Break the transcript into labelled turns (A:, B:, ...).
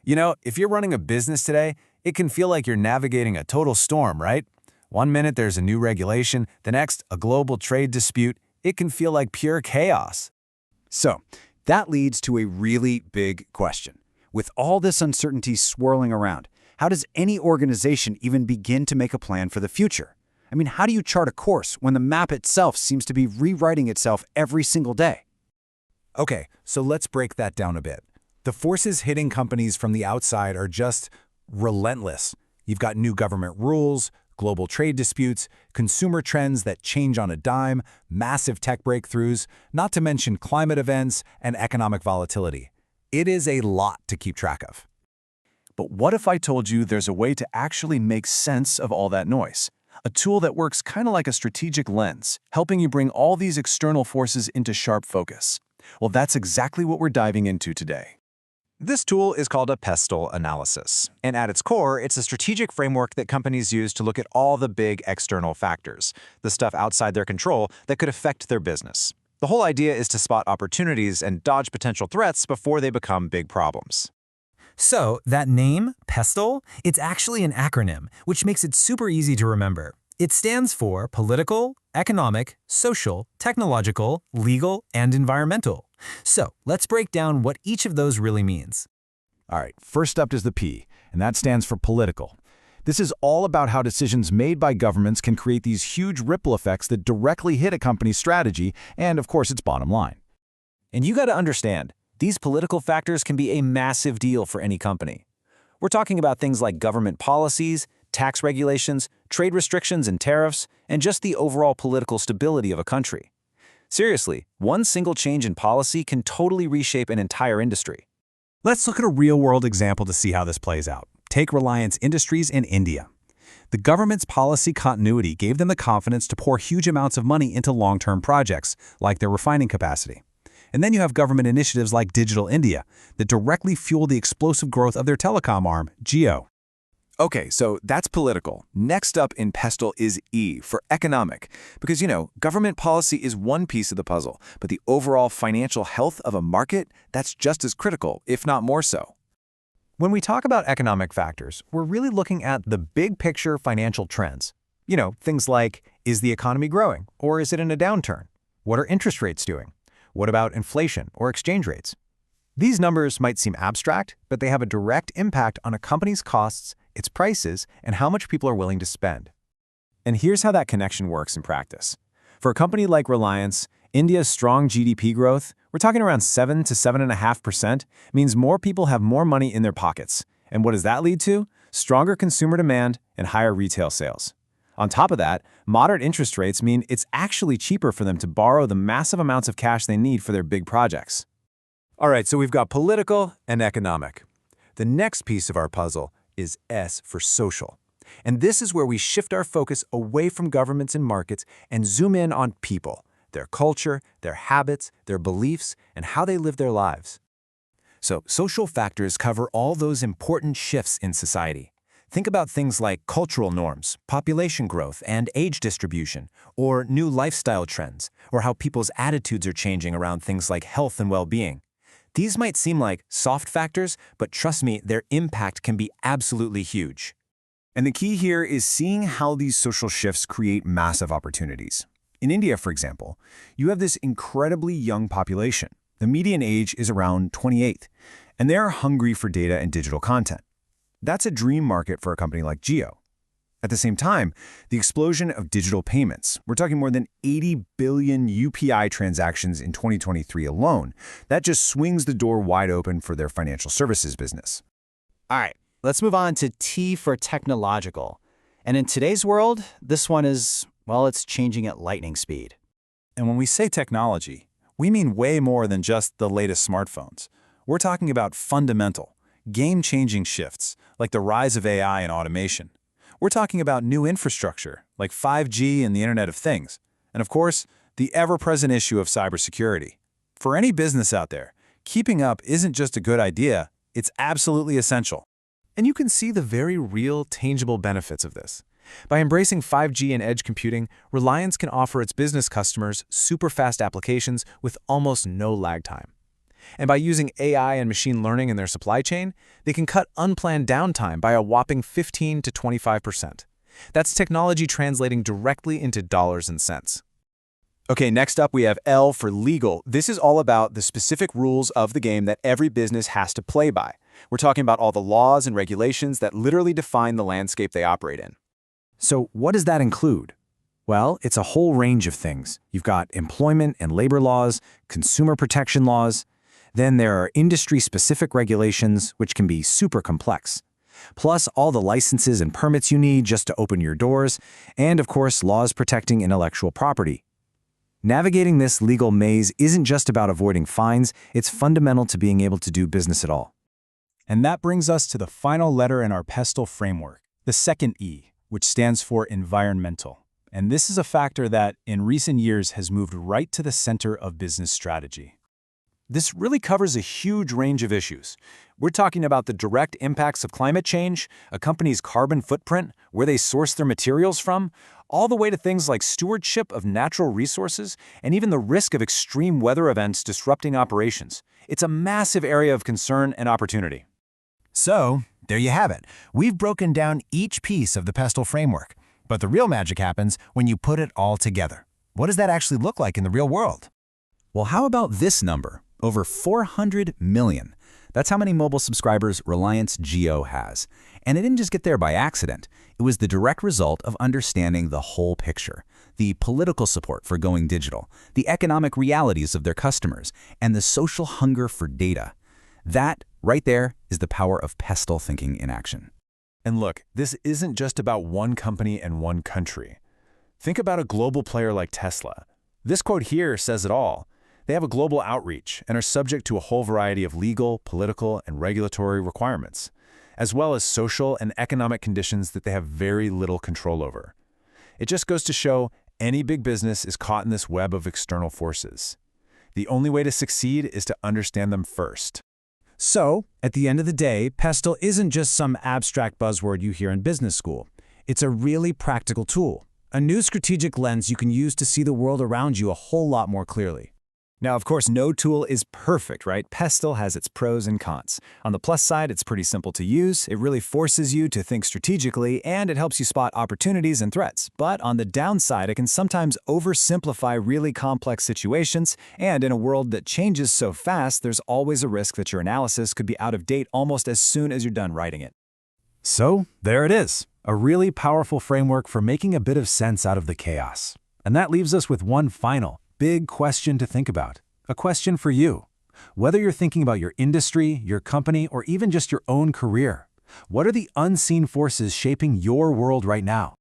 A: If you're running a business today, it can feel like you're navigating a total storm, right? One minute there's a new regulation, the next a global trade dispute. It can feel like pure chaos.
B: So, that leads to a really big question. With all this uncertainty swirling around, how does any organization even begin to make a plan for the future? I mean, how do you chart a course when the map itself seems to be rewriting itself every single day?
C: Okay, so let's break that down a bit. The forces hitting companies from the outside are just relentless. You've got new government rules, global trade disputes, consumer trends that change on a dime, massive tech breakthroughs, not to mention climate events and economic volatility. It is a lot to keep track of.
A: But what if I told you there's a way to actually make sense of all that noise? A tool that works kind of like a strategic lens, helping you bring all these external forces into sharp focus. Well, that's exactly what we're diving into today.
D: This tool is called a PESTEL Analysis, and at its core, it's a strategic framework that companies use to look at all the big external factors, the stuff outside their control that could affect their business. The whole idea is to spot opportunities and dodge potential threats before they become big problems.
E: So, that name, PESTEL, it's actually an acronym, which makes it super easy to remember. It stands for Political, Economic, Social, Technological, Legal, and Environmental. So, let's break down what each of those really means.
C: All right, first up is the P, and that stands for political. This is all about how decisions made by governments can create these huge ripple effects that directly hit a company's strategy and, of course, its bottom line.
A: And you got to understand, these political factors can be a massive deal for any company. We're talking about things like government policies, tax regulations, trade restrictions and tariffs, and just the overall political stability of a country. Seriously, one single change in policy can totally reshape an entire industry.
C: Let's look at a real-world example to see how this plays out. Take Reliance Industries in India. The government's policy continuity gave them the confidence to pour huge amounts of money into long-term projects, like their refining capacity. And then you have government initiatives like Digital India that directly fuel the explosive growth of their telecom arm, Jio.
A: Okay, so that's political. Next up in PESTEL is E for economic, because government policy is one piece of the puzzle, but the overall financial health of a market, that's just as critical, if not more so. When we talk about economic factors, we're really looking at the big picture financial trends. Things like, is the economy growing, or is it in a downturn? What are interest rates doing? What about inflation or exchange rates? These numbers might seem abstract, but they have a direct impact on a company's costs, its prices, and how much people are willing to spend. And here's how that connection works in practice. For a company like Reliance, India's strong GDP growth, we're talking around 7 to 7.5%, means more people have more money in their pockets. And what does that lead to? Stronger consumer demand and higher retail sales. On top of that, moderate interest rates mean it's actually cheaper for them to borrow the massive amounts of cash they need for their big projects. All right, so we've got political and economic. The next piece of our puzzle is S for social. And this is where we shift our focus away from governments and markets and zoom in on people, their culture, their habits, their beliefs, and how they live their lives. So social factors cover all those important shifts in society. Think about things like cultural norms, population growth, and age distribution, or new lifestyle trends, or how people's attitudes are changing around things like health and well-being. These might seem like soft factors, but trust me, their impact can be absolutely huge. And the key here is seeing how these social shifts create massive opportunities. In India, for example, you have this incredibly young population. The median age is around 28, and they are hungry for data and digital content. That's a dream market for a company like Jio. At the same time, the explosion of digital payments, we're talking more than 80 billion UPI transactions in 2023 alone, that just swings the door wide open for their financial services business.
B: All right, let's move on to T for technological. And in today's world, this one is, well, it's changing at lightning speed.
C: And when we say technology, we mean way more than just the latest smartphones. We're talking about fundamental, game-changing shifts, like the rise of AI and automation. We're talking about new infrastructure, like 5G and the Internet of Things. And of course, the ever-present issue of cybersecurity. For any business out there, keeping up isn't just a good idea, it's absolutely essential. And you can see the very real, tangible benefits of this. By embracing 5G and edge computing, Reliance can offer its business customers super-fast applications with almost no lag time.
A: And by using AI and machine learning in their supply chain, they can cut unplanned downtime by a whopping 15 to 25%. That's technology translating directly into dollars and cents. Okay, next up we have L for legal. This is all about the specific rules of the game that every business has to play by. We're talking about all the laws and regulations that literally define the landscape they operate in.
B: So what does that include? Well, it's a whole range of things. You've got employment and labor laws, consumer protection laws. Then there are industry-specific regulations, which can be super complex. Plus all the licenses and permits you need just to open your doors, and of course, laws protecting intellectual property. Navigating this legal maze isn't just about avoiding fines, it's fundamental to being able to do business at all.
C: And that brings us to the final letter in our PESTEL framework, the second E, which stands for environmental. And this is a factor that, in recent years, has moved right to the center of business strategy.
B: This really covers a huge range of issues. We're talking about the direct impacts of climate change, a company's carbon footprint, where they source their materials from, all the way to things like stewardship of natural resources, and even the risk of extreme weather events disrupting operations. It's a massive area of concern and opportunity.
F: So, there you have it. We've broken down each piece of the PESTEL framework. But the real magic happens when you put it all together. What does that actually look like in the real world?
B: Well, how about this number? Over 400 million. That's how many mobile subscribers Reliance Jio has. And it didn't just get there by accident. It was the direct result of understanding the whole picture. The political support for going digital, the economic realities of their customers, and the social hunger for data. That, right there, is the power of PESTEL thinking in action.
C: And look, this isn't just about one company and one country. Think about a global player like Tesla. This quote here says it all. They have a global outreach and are subject to a whole variety of legal, political, and regulatory requirements, as well as social and economic conditions that they have very little control over. It just goes to show any big business is caught in this web of external forces. The only way to succeed is to understand them first.
B: So, at the end of the day, PESTEL isn't just some abstract buzzword you hear in business school. It's a really practical tool, a new strategic lens you can use to see the world around you a whole lot more clearly.
A: Now, of course, no tool is perfect, right? PESTEL has its pros and cons. On the plus side, it's pretty simple to use. It really forces you to think strategically, and it helps you spot opportunities and threats. But on the downside, it can sometimes oversimplify really complex situations, and in a world that changes so fast, there's always a risk that your analysis could be out of date almost as soon as you're done writing it.
B: So, there it is, a really powerful framework for making a bit of sense out of the chaos. And that leaves us with one final, big question to think about. A question for you. Whether you're thinking about your industry, your company, or even just your own career, what are the unseen forces shaping your world right now?